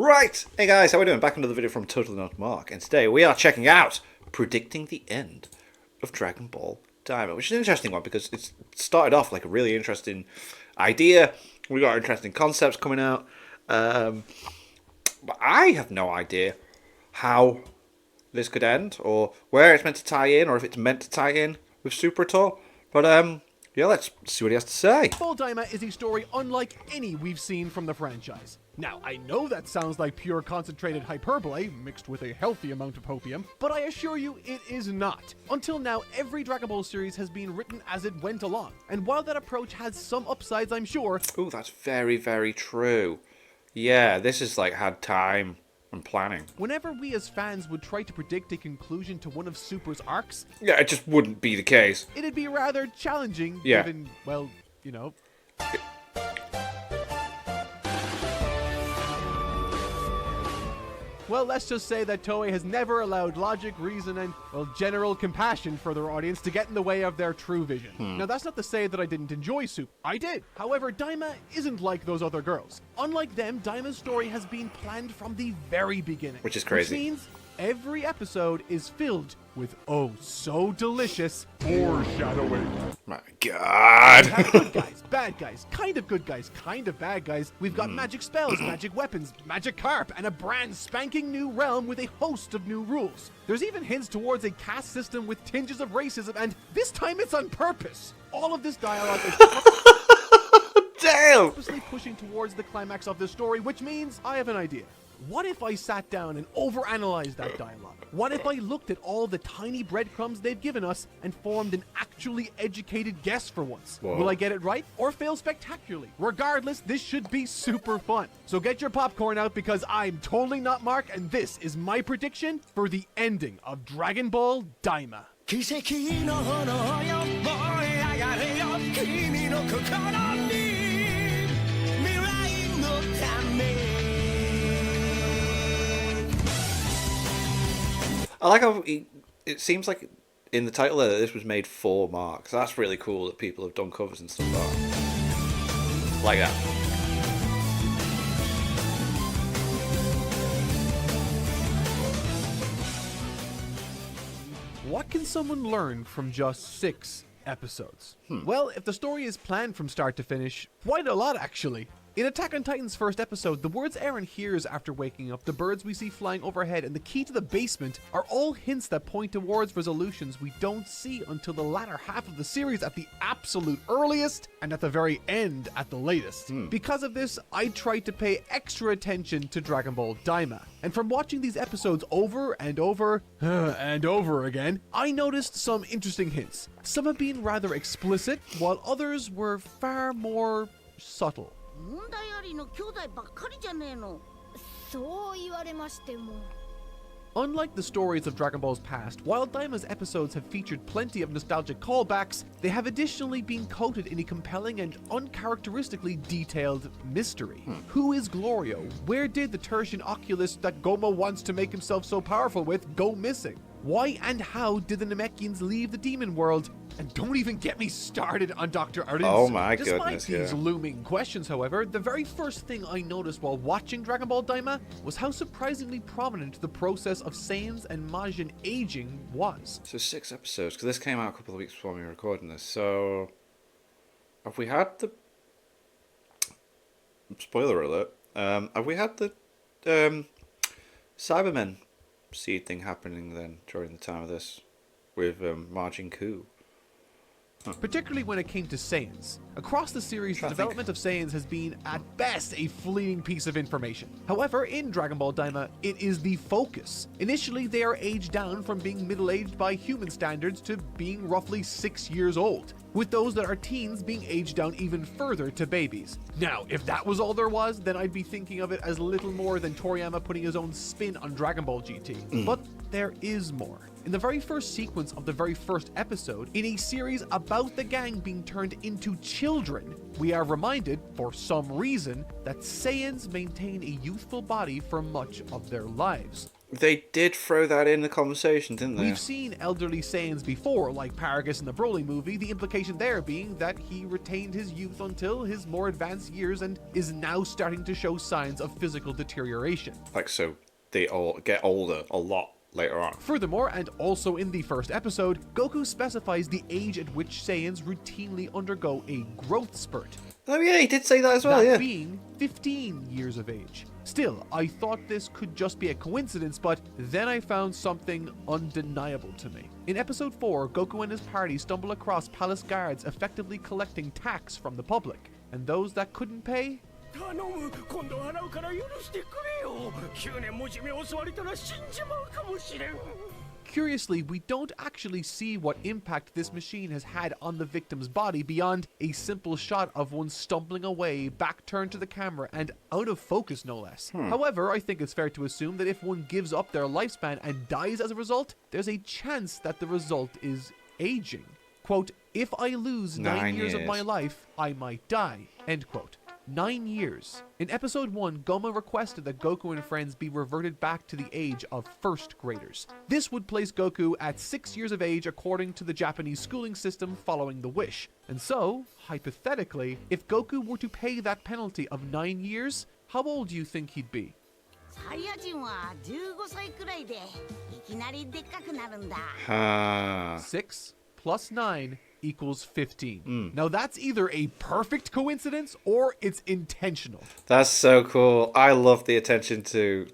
Right, hey guys, how we doing? Back another video from Totally Not Mark, and today we are checking out predicting the end of Dragon Ball Daima, which is an interesting one because it started off like a really interesting idea. We got interesting concepts coming out, but I have no idea how this could end or where it's meant to tie in, or if it's meant to tie in with Super at all. But yeah, let's see what he has to say. Ball Daima is a story unlike any we've seen from the franchise. Now, I know that sounds like pure concentrated hyperbole, mixed with a healthy amount of hopium, but I assure you it is not. Until now, every Dragon Ball series has been written as it went along, and while that approach has some upsides, I'm sure... Ooh, that's very, very true. Yeah, this is like had time and planning. Whenever we as fans would try to predict a conclusion to one of Super's arcs... Yeah, it just wouldn't be the case. It'd be rather challenging, yeah. Given, well, you know... Well, let's just say that Toei has never allowed logic, reason, and, well, general compassion for their audience to get in the way of their true vision. Now, that's not to say that I didn't enjoy Super. I did. However, Daima isn't like those other girls. Unlike them, Daima's story has been planned from the very beginning. Which is crazy. Which means every episode is filled with, oh, so delicious foreshadowing. My God. We have good guys, bad guys, kind of good guys, kind of bad guys. We've got magic spells, magic weapons, magic carp, and a brand spanking new realm with a host of new rules. There's even hints towards a caste system with tinges of racism, and this time it's on purpose. All of this dialogue is Damn! purposely pushing towards the climax of the story, which means I have an idea. What if I sat down and overanalyzed that dialogue? What if I looked at all the tiny breadcrumbs they've given us and formed an actually educated guess for once? Whoa. Will I get it right or fail spectacularly? Regardless, this should be super fun. So get your popcorn out because I'm totally not Mark, and this is my prediction for the ending of Dragon Ball Daima. I like how it seems like in the title that this was made for Mark. So that's really cool that people have done covers and stuff like that. What can someone learn from just 6 episodes? Well, if the story is planned from start to finish, quite a lot actually. In Attack on Titan's first episode, the words Eren hears after waking up, the birds we see flying overhead, and the key to the basement are all hints that point towards resolutions we don't see until the latter half of the series at the absolute earliest, and at the very end at the latest. Because of this, I tried to pay extra attention to Dragon Ball Daima. And from watching these episodes over and over and over again, I noticed some interesting hints. Some have been rather explicit, while others were far more subtle. 問題ありの兄弟ばっかりじゃねえの。そう言われましても。 Unlike the stories of Dragon Ball's past, while Daima's episodes have featured plenty of nostalgic callbacks, they have additionally been coated in a compelling and uncharacteristically detailed mystery. Who is Glorio? Where did the tertian oculus that Goma wants to make himself so powerful with go missing? Why and how did the Namekians leave the demon world? And don't even get me started on Dr. Arinsu. Oh my Despite goodness, these yeah. looming questions, however, the very first thing I noticed while watching Dragon Ball Daima was how surprisingly prominent the process of Saiyans and Majin aging was. So 6 episodes, because this came out a couple of weeks before we were recording this. So have we had the spoiler alert? Have we had the Cybermen seed thing happening then during the time of this with Majin Ku? Particularly when it came to Saiyans. Across the series, the development of Saiyans has been, at best, a fleeting piece of information. However, in Dragon Ball Daima, it is the focus. Initially, they are aged down from being middle-aged by human standards to being roughly 6 years old, with those that are teens being aged down even further to babies. Now, if that was all there was, then I'd be thinking of it as little more than Toriyama putting his own spin on Dragon Ball GT. But there is more. In the very first sequence of the very first episode, in a series about the gang being turned into children, we are reminded, for some reason, that Saiyans maintain a youthful body for much of their lives. They did throw that in the conversation, didn't they? We've seen elderly Saiyans before, like Paragus in the Broly movie, the implication there being that he retained his youth until his more advanced years and is now starting to show signs of physical deterioration. Like, so they all get older a lot later on. Furthermore, and also in the first episode, Goku specifies the age at which Saiyans routinely undergo a growth spurt. Oh yeah, he did say that as well, That yeah. being 15 years of age. Still, I thought this could just be a coincidence, but then I found something undeniable to me. In episode 4, Goku and his party stumble across palace guards effectively collecting tax from the public, and those that couldn't pay? 頼む今度払うから許してくれよ9年もじめ襲われたら死んじまうかもしれん Curiously, we don't actually see what impact this machine has had on the victim's body beyond a simple shot of one stumbling away, back turned to the camera, and out of focus no less. However, I think it's fair to assume that if one gives up their lifespan and dies as a result, there's a chance that the result is aging. Quote, if I lose 9 years of my life, I might die. End quote. 9 years. In episode 1, Goma requested that Goku and friends be reverted back to the age of first graders. This would place Goku at 6 years of age according to the Japanese schooling system following the wish. And so, hypothetically, if Goku were to pay that penalty of 9 years, how old do you think he'd be? サイヤ人は15歳くらいでいきなりでっかくなるんだ 6 plus 9 equals 15. Now that's either a perfect coincidence or it's intentional. That's so cool. I love the attention to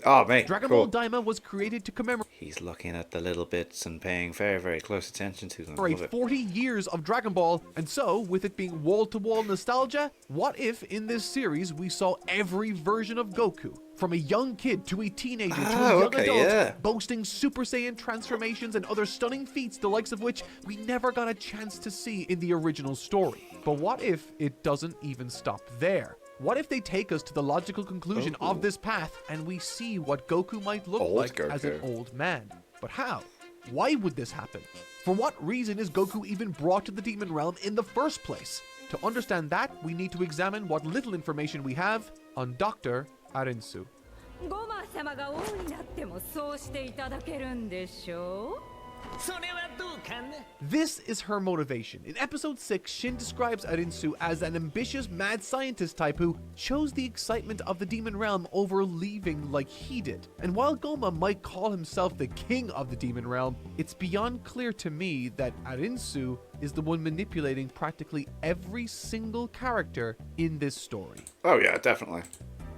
oh mate, Dragon cool. Ball Daima was created to commemorate He's looking at the little bits and paying very, very close attention to them. Love it. 40 years of Dragon Ball, and so, with it being wall-to-wall nostalgia, what if in this series we saw every version of Goku? From a young kid to a teenager to a young adult, boasting Super Saiyan transformations and other stunning feats, the likes of which we never got a chance to see in the original story. But what if it doesn't even stop there? What if they take us to the logical conclusion of this path and we see what Goku might look like as an old man? But how? Why would this happen? For what reason is Goku even brought to the Demon Realm in the first place? To understand that, we need to examine what little information we have on Dr. Arinsu. ゴマ様が王になってもそうしていただけるんでしょう それはどうかな This is her motivation. In episode 6, Shin describes Arinsu as an ambitious mad scientist type who chose the excitement of the Demon Realm over leaving like he did. And while Goma might call himself the king of the Demon Realm, it's beyond clear to me that Arinsu is the one manipulating practically every single character in this story. Oh yeah, definitely.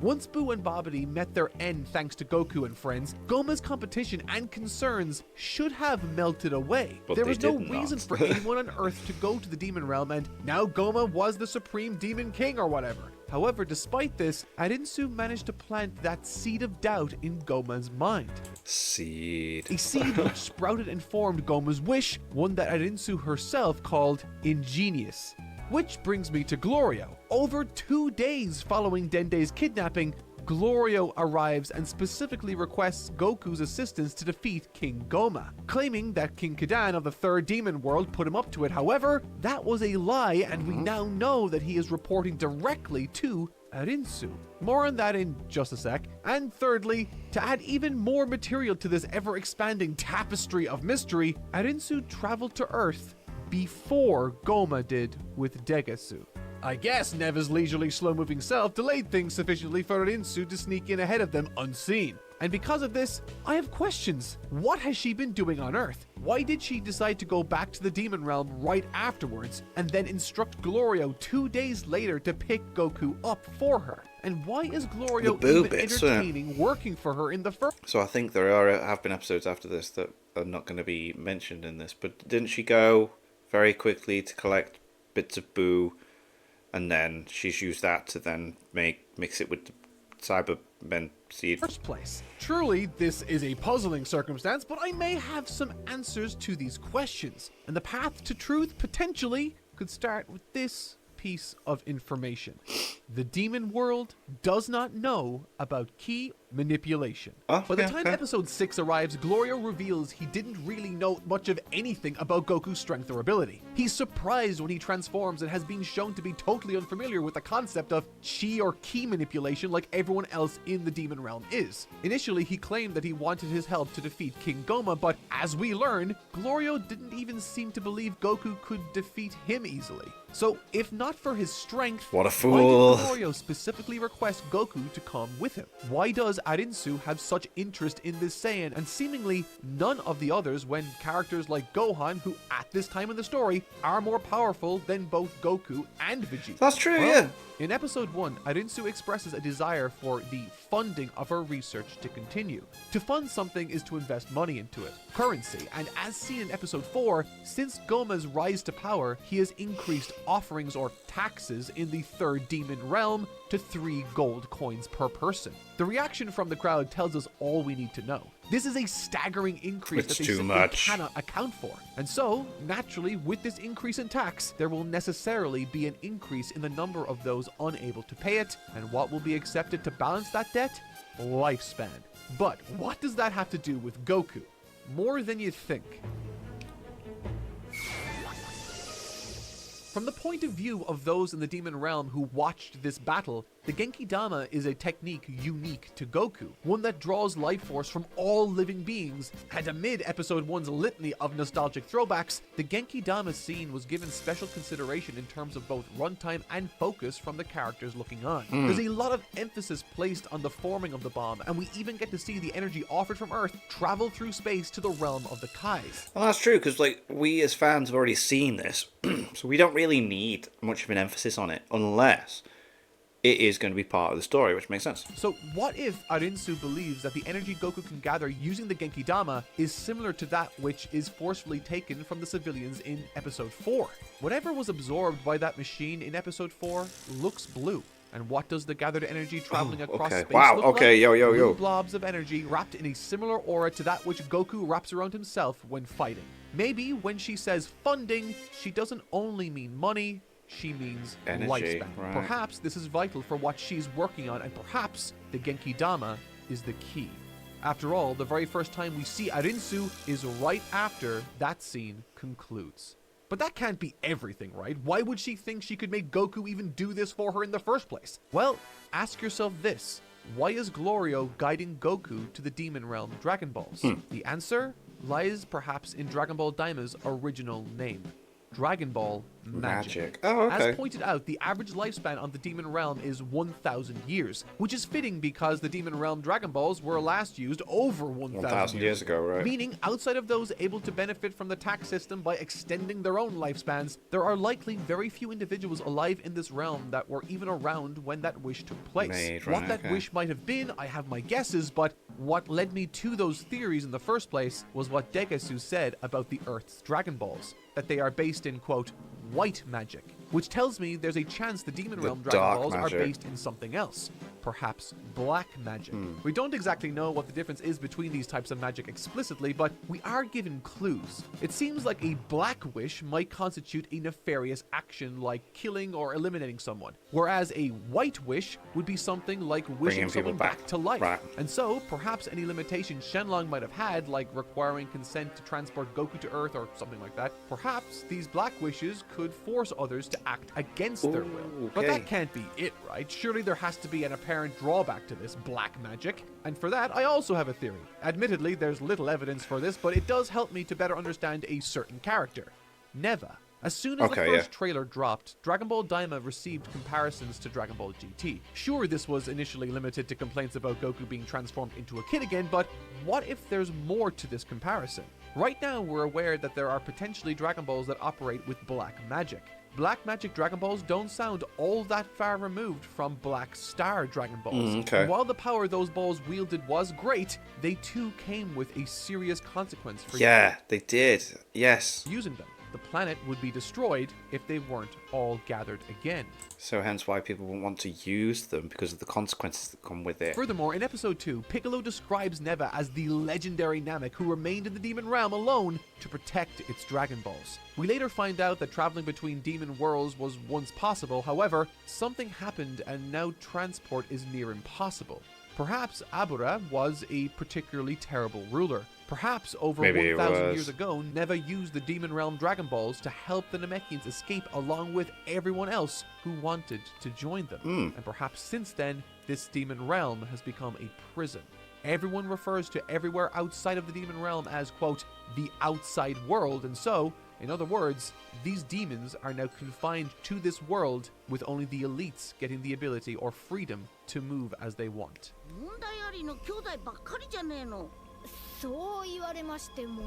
Once Boo and Babidi met their end thanks to Goku and friends, Goma's competition and concerns should have melted away. But there they was no did reason not. for anyone on Earth to go to the Demon Realm, and now Goma was the Supreme Demon King or whatever. However, despite this, Arinsu managed to plant that seed of doubt in Goma's mind. Seed. A seed which sprouted and formed Goma's wish, one that Arinsu herself called ingenious. Which brings me to Glorio. Over 2 days following Dende's kidnapping, Glorio arrives and specifically requests Goku's assistance to defeat King Goma, claiming that King Kadan of the Third Demon World put him up to it. However, that was a lie, and we now know that he is reporting directly to Arinsu. More on that in just a sec. And thirdly, to add even more material to this ever-expanding tapestry of mystery, Arinsu traveled to Earth before Goma did with Degasu. I guess Neva's leisurely, slow-moving self delayed things sufficiently for Arinsu to sneak in ahead of them unseen. And because of this, I have questions. What has she been doing on Earth? Why did she decide to go back to the Demon Realm right afterwards, and then instruct Glorio 2 days later to pick Goku up for her? And why is Glorio even entertaining working for her in the first? So I think there have been episodes after this that are not going to be mentioned in this, but didn't she go very quickly to collect bits of Boo, and then she's used that to then mix it with the Cybermen seed? First place. Truly, this is a puzzling circumstance, but I may have some answers to these questions. And the path to truth, potentially, could start with this piece of information. The demon world does not know about key manipulation. Oh, By the yeah, time okay. episode 6 arrives, Glorio reveals he didn't really know much of anything about Goku's strength or ability. He's surprised when he transforms and has been shown to be totally unfamiliar with the concept of chi or ki manipulation like everyone else in the demon realm is. Initially, he claimed that he wanted his help to defeat King Goma, but as we learn, Glorio didn't even seem to believe Goku could defeat him easily. So, if not for his strength, What a why fool. did Glorio specifically request Goku to come with him? Why does Arinsu have such interest in this Saiyan and seemingly none of the others when characters like Gohan, who at this time in the story are more powerful than both Goku and Vegeta? That's true, Well, yeah. In episode 1, Arinsu expresses a desire for the funding of her research to continue. To fund something is to invest money into it, currency, and as seen in episode 4, since Goma's rise to power, he has increased offerings or taxes in the third demon realm to 3 gold coins per person. The reaction from the crowd tells us all we need to know. This is a staggering increase It's that they too simply much. cannot account for. And so, naturally, with this increase in tax, there will necessarily be an increase in the number of those unable to pay it, and what will be accepted to balance that debt? Lifespan. But what does that have to do with Goku? More than you think. From the point of view of those in the demon realm who watched this battle, the Genki Dama is a technique unique to Goku, one that draws life force from all living beings, and amid episode 1's litany of nostalgic throwbacks, the Genki Dama scene was given special consideration in terms of both runtime and focus from the characters looking on. There's a lot of emphasis placed on the forming of the bomb, and we even get to see the energy offered from Earth travel through space to the realm of the Kais. Well, that's true, because like we as fans have already seen this, so we don't really need much of an emphasis on it, unless it is going to be part of the story, which makes sense. So what if Arinsu believes that the energy Goku can gather using the Genki Dama is similar to that which is forcefully taken from the civilians in episode 4? Whatever was absorbed by that machine in episode 4 looks blue. And what does the gathered energy traveling across okay. space Wow, look okay, like? yo. Blue blobs of energy wrapped in a similar aura to that which Goku wraps around himself when fighting. Maybe when she says funding, she doesn't only mean money, she means Energy, lifespan. right. Perhaps this is vital for what she's working on, and perhaps the Genki Dama is the key. After all, the very first time we see Arinsu is right after that scene concludes. But that can't be everything, right? Why would she think she could make Goku even do this for her in the first place? Well, ask yourself this. Why is Glorio guiding Goku to the demon realm Dragon Balls? The answer lies perhaps in Dragon Ball Daima's original name. Dragon Ball Magic. Oh, okay. As pointed out, the average lifespan on the Demon Realm is 1,000 years, which is fitting because the Demon Realm Dragon Balls were last used over 1,000 years ago, right? Meaning, outside of those able to benefit from the tax system by extending their own lifespans, there are likely very few individuals alive in this realm that were even around when that wish took place. Made, What right, that okay. wish might have been, I have my guesses, but what led me to those theories in the first place was what Degasu said about the Earth's Dragon Balls, that they are based in, quote, white magic, which tells me there's a chance the Demon Realm Dragon dark Balls magic. are based in something else. Perhaps black magic. We don't exactly know what the difference is between these types of magic explicitly, but we are given clues. It seems like a black wish might constitute a nefarious action like killing or eliminating someone, whereas a white wish would be something like wishing Bringing people someone back to life. Right. And so, perhaps any limitations Shenlong might have had, like requiring consent to transport Goku to Earth or something like that, perhaps these black wishes could force others to act against their will. But okay. that can't be it, right? Surely there has to be an apparent drawback to this black magic. And for that, I also have a theory. Admittedly, there's little evidence for this, but it does help me to better understand a certain character. Neva. As soon as the Okay, first yeah. trailer dropped, Dragon Ball Daima received comparisons to Dragon Ball GT. Sure, this was initially limited to complaints about Goku being transformed into a kid again, but what if there's more to this comparison? Right now, we're aware that there are potentially Dragon Balls that operate with black magic. Black magic Dragon Balls don't sound all that far removed from Black Star Dragon Balls. okay. And while the power those balls wielded was great, they too came with a serious consequence for Yeah, they did. Yes. using them. The planet would be destroyed if they weren't all gathered again. So hence why people won't want to use them, because of the consequences that come with it. Furthermore, in episode 2, Piccolo describes Neva as the legendary Namek who remained in the demon realm alone to protect its Dragon Balls. We later find out that traveling between demon worlds was once possible, however, something happened and now transport is near impossible. Perhaps Abura was a particularly terrible ruler. Perhaps over Maybe 1,000 was. years ago, Neva used the Demon Realm Dragon Balls to help the Namekians escape along with everyone else who wanted to join them. And perhaps since then, this Demon Realm has become a prison. Everyone refers to everywhere outside of the Demon Realm as, quote, the outside world, and so, in other words, these demons are now confined to this world with only the elites getting the ability or freedom to move as they want. 問題ありの兄弟ばっかりじゃねえの。そう言われましても。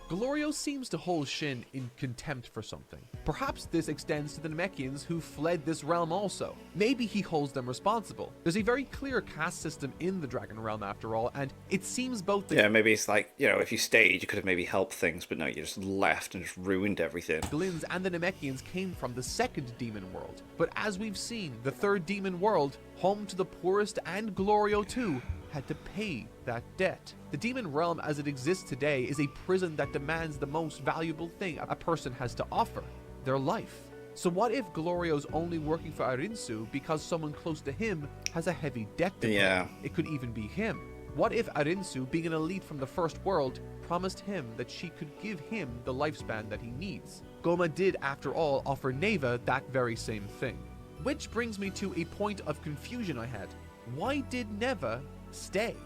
Glorio seems to hold Shin in contempt for something. Perhaps this extends to the Namekians who fled this realm also. Maybe he holds them responsible. There's a very clear caste system in the Dragon Realm after all, and it seems both the Yeah, maybe it's like, you know, if you stayed, you could have maybe helped things, but no, you just left and just ruined everything. Glins and the Namekians came from the second demon world. But as we've seen, the third demon world, home to the poorest and Glorio too, had to pay that debt. The demon realm as it exists today is a prison that demands the most valuable thing a person has to offer, their life. So what if Glorio's only working for Arinsu because someone close to him has a heavy debt to pay? Yeah. It could even be him. What if Arinsu, being an elite from the first world, promised him that she could give him the lifespan that he needs? Goma did, after all, offer Neva that very same thing. Which brings me to a point of confusion I had. Why did Neva stay?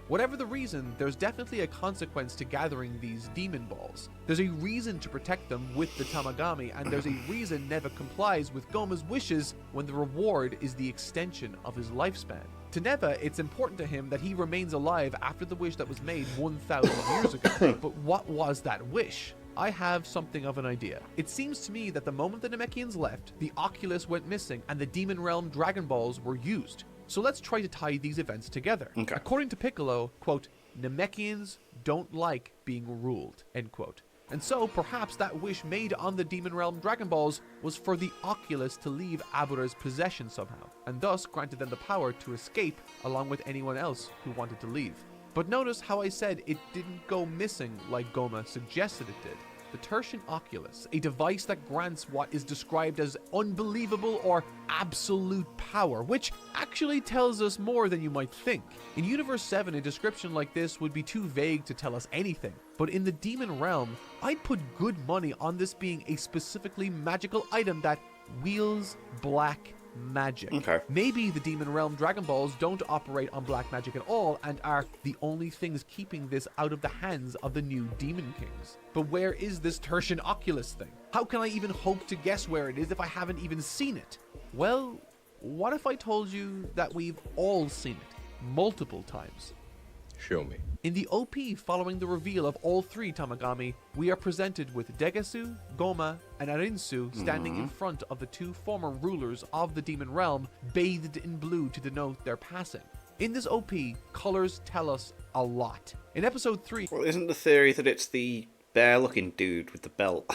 Whatever the reason, there's definitely a consequence to gathering these demon balls. There's a reason to protect them with the Tamagami, and there's a reason Neva complies with Goma's wishes when the reward is the extension of his lifespan. To Neva, it's important to him that he remains alive after the wish that was made 1,000 years ago. But what was that wish? I have something of an idea. It seems to me that the moment the Namekians left, the Oculus went missing and the Demon Realm Dragon Balls were used. So let's try to tie these events together. Okay. According to Piccolo, quote, Namekians don't like being ruled, end quote. And so perhaps that wish made on the Demon Realm Dragon Balls was for the Oculus to leave Abura's possession somehow, and thus granted them the power to escape along with anyone else who wanted to leave. But notice how I said it didn't go missing like Goma suggested it did. The Tertian Oculus, a device that grants what is described as unbelievable or absolute power, which actually tells us more than you might think. In Universe 7, a description like this would be too vague to tell us anything. But in the Demon Realm, I'd put good money on this being a specifically magical item that wields black magic. Okay. Maybe the Demon Realm Dragon Balls don't operate on black magic at all and are the only things keeping this out of the hands of the new Demon Kings. But where is this Tertian Oculus thing? How can I even hope to guess where it is if I haven't even seen it? Well, what if I told you that we've all seen it multiple times? Show me. In the OP following the reveal of all three Tamagami, we are presented with Degasu, Goma, and Arinsu standing in front of the two former rulers of the Demon Realm, bathed in blue to denote their passing. In this OP, colors tell us a lot. In episode 3, Well, isn't the theory that it's the bear-looking dude with the belt?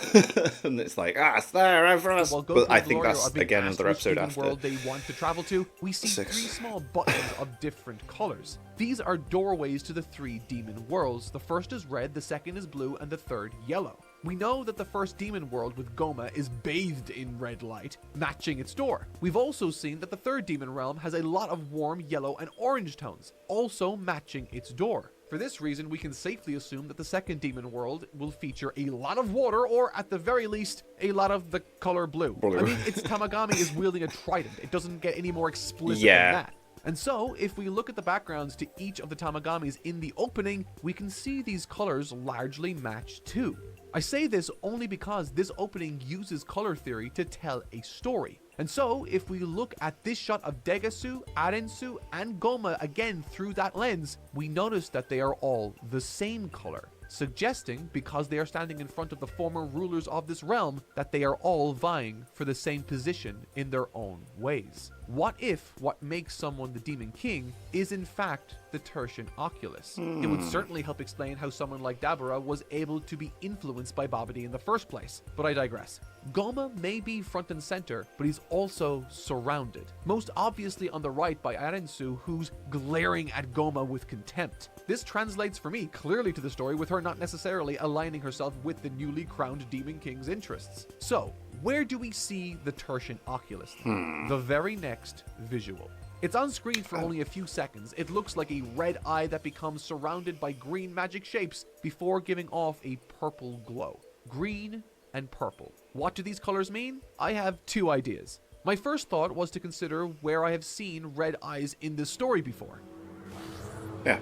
And it's like, it's there, everyone's... while Goku But I and think Gloria that's, are being again, asked another which episode demon after. world they want to travel to, we see 6. 3 small buttons of different colors. These are doorways to the 3 demon worlds. The first is red, the second is blue, and the third yellow. We know that the first demon world with Goma is bathed in red light, matching its door. We've also seen that the third demon realm has a lot of warm yellow and orange tones, also matching its door. For this reason, we can safely assume that the second demon world will feature a lot of water, or at the very least, a lot of the color blue. I mean, its Tamagami is wielding a trident. It doesn't get any more explicit than that. And so, if we look at the backgrounds to each of the Tamagamis in the opening, we can see these colors largely match too. I say this only because this opening uses color theory to tell a story. And so, if we look at this shot of Degasu, Arensu, and Goma again through that lens, we notice that they are all the same color, suggesting, because they are standing in front of the former rulers of this realm, that they are all vying for the same position in their own ways. What if what makes someone the Demon King is in fact the Tertian Oculus? It would certainly help explain how someone like Dabura was able to be influenced by Babidi in the first place, but I digress. Goma may be front and center, but he's also surrounded. Most obviously on the right by Arensu, who's glaring at Goma with contempt. This translates for me clearly to the story with her not necessarily aligning herself with the newly crowned Demon King's interests. So, where do we see the Tertian Oculus? The very next visual. It's on screen for only a few seconds. It looks like a red eye that becomes surrounded by green magic shapes before giving off a purple glow. Green and purple. What do these colors mean? I have two ideas. My first thought was to consider where I have seen red eyes in this story before. Yeah.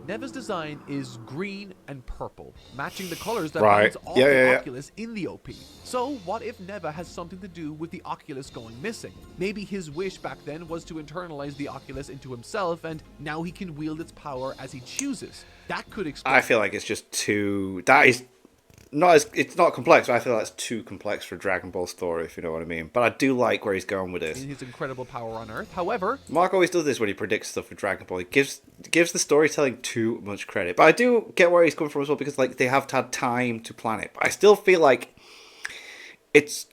Neva's design is green and purple, matching the colors that Right. bounce off Yeah, the yeah, yeah. Oculus in the OP. So what if Neva has something to do with the Oculus going missing? Maybe his wish back then was to internalize the Oculus into himself, and now he can wield its power as he chooses. That could explain. I feel like it's just too... That is... It's not complex, but I feel that's too complex for a Dragon Ball story, if you know what I mean. But I do like where he's going with this. in his incredible power on Earth. However, Mark always does this when he predicts stuff with Dragon Ball. He gives the storytelling too much credit. But I do get where he's coming from as well, because like they have had time to plan it. But I still feel like it's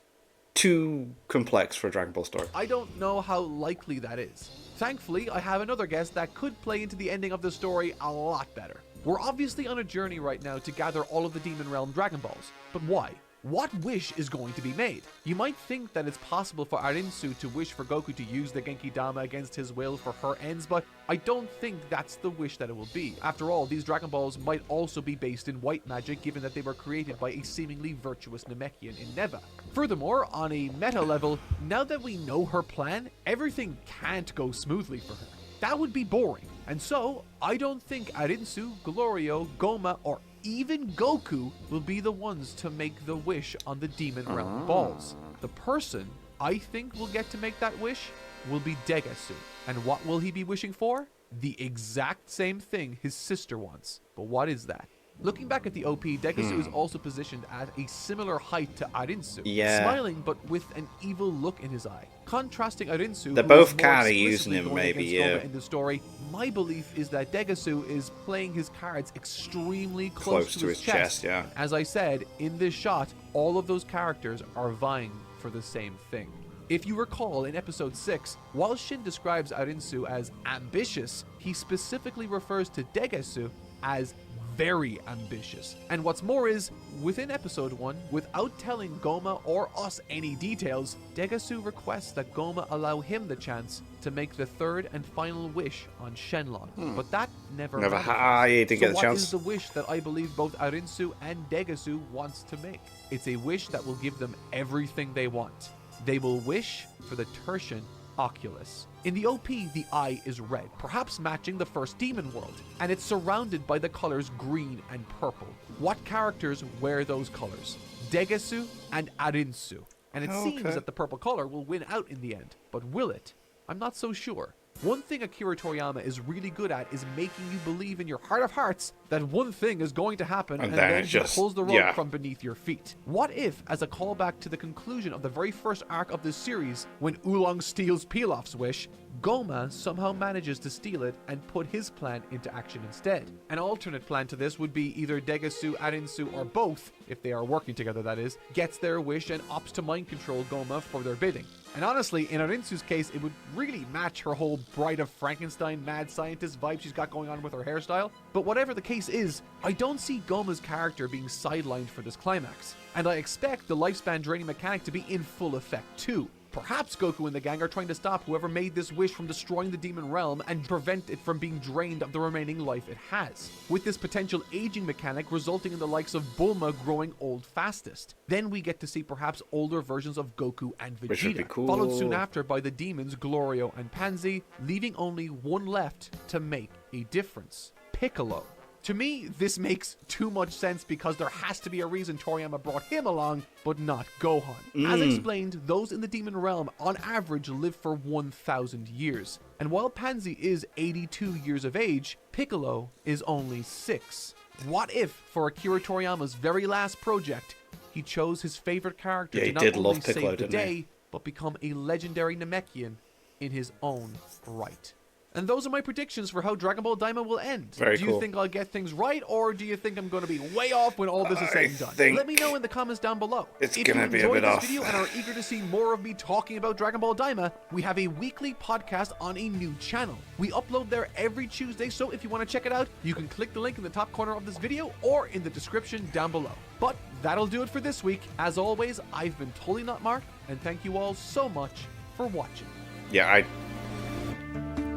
too complex for a Dragon Ball story. I don't know how likely that is. Thankfully, I have another guess that could play into the ending of the story a lot better. We're obviously on a journey right now to gather all of the Demon Realm Dragon Balls. But why? What wish is going to be made? You might think that it's possible for Arinsu to wish for Goku to use the Genki Dama against his will for her ends, but I don't think that's the wish that it will be. After all, these Dragon Balls might also be based in white magic, given that they were created by a seemingly virtuous Namekian in Neva. Furthermore, on a meta level, now that we know her plan, everything can't go smoothly for her. That would be boring. And so, I don't think Arinsu, Glorio, Goma, or even Goku will be the ones to make the wish on the Demon Realm balls. The person I think will get to make that wish will be Degasu. And what will he be wishing for? The exact same thing his sister wants. But what is that? Looking back at the OP, Degasu is also positioned at a similar height to Arinsu, Yeah. smiling but with an evil look in his eye. Contrasting Arinsu, They're who both is more kinda using explicitly him, going maybe, against Goma yeah. in the story, my belief is that Degasu is playing his cards extremely close to his chest. yeah. As I said, in this shot, all of those characters are vying for the same thing. If you recall, in episode 6, while Shin describes Arinsu as ambitious, he specifically refers to Degasu as very ambitious. And what's more is, within episode 1, without telling Goma or us any details, Degasu requests that Goma allow him the chance to make the third and final wish on Shenlong. But that never manifests. He didn't get the What chance. is the wish that I believe both Arinsu and Degasu wants to make? It's a wish that will give them everything they want. They will wish for the Tertian Oculus. In the OP, the eye is red, perhaps matching the first demon world, and it's surrounded by the colors green and purple. What characters wear those colors? Degasu and Arinsu. And it seems that the purple color will win out in the end. But will it? I'm not so sure. One thing Akira Toriyama is really good at is making you believe in your heart of hearts that one thing is going to happen, and then then it he just- pulls the rug yeah. from beneath your feet. What if, as a callback to the conclusion of the very first arc of this series, when Oolong steals Pilaf's wish, Goma somehow manages to steal it and put his plan into action instead? An alternate plan to this would be either Degasu, Arinsu, or both, if they are working together that is, gets their wish and opts to mind control Goma for their bidding. And honestly, in Arinsu's case, it would really match her whole Bride of Frankenstein mad scientist vibe she's got going on with her hairstyle. But whatever the case is, I don't see Goma's character being sidelined for this climax. And I expect the lifespan draining mechanic to be in full effect too. Perhaps Goku and the gang are trying to stop whoever made this wish from destroying the demon realm and prevent it from being drained of the remaining life it has, with this potential aging mechanic resulting in the likes of Bulma growing old fastest. Then we get to see perhaps older versions of Goku and Which would be Vegeta, cool. followed soon after by the demons Glorio and Pansy, leaving only one left to make a difference: Piccolo. To me, this makes too much sense because there has to be a reason Toriyama brought him along, but not Gohan. As explained, those in the Demon Realm on average live for 1,000 years. And while Pansy is 82 years of age, Piccolo is only 6. What if, for Akira Toriyama's very last project, he chose his favorite character Yeah, to he not did only love Piccolo, save the didn't he? day, but become a legendary Namekian in his own right? And those are my predictions for how Dragon Ball Daima will end. Very do you cool. think I'll get things right, or do you think I'm going to be way off when all this is said and done? think Let me know in the comments down below. it's If gonna you be a enjoyed bit this off. video and are eager to see more of me talking about Dragon Ball Daima, we have a weekly podcast on a new channel. We upload there every Tuesday, so if you want to check it out, you can click the link in the top corner of this video or in the description down below. But that'll do it for this week. As always, I've been Totally Not Mark, and thank you all so much for watching. Yeah,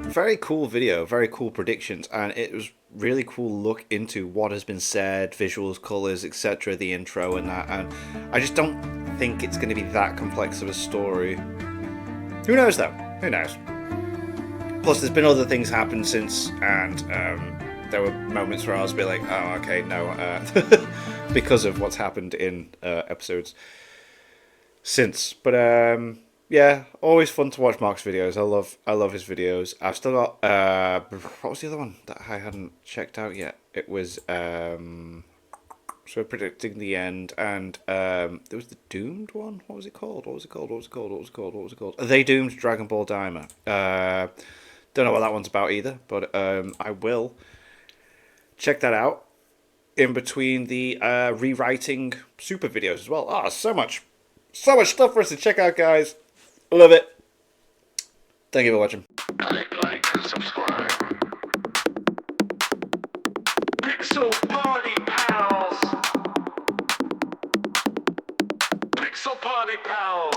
very cool video, very cool predictions, and it was really cool look into what has been said, visuals, colors, etc., the intro and that, and I just don't think it's going to be that complex of a story. Who knows though? Who knows? Plus, there's been other things happen since, and there were moments where I was a bit like, oh, okay, no, because of what's happened in episodes since. But yeah, always fun to watch Mark's videos. I love his videos. I've still got what was the other one that I hadn't checked out yet? It was so predicting the end, and there was the Doomed one. What was it called? They Doomed Dragon Ball Daima. Don't know what that one's about either, but I will check that out in between the rewriting super videos as well. Ah, so much stuff for us to check out, guys. Love it. Thank you for watching. Click like and subscribe. Pixel Party Pals. Pixel Party Pals.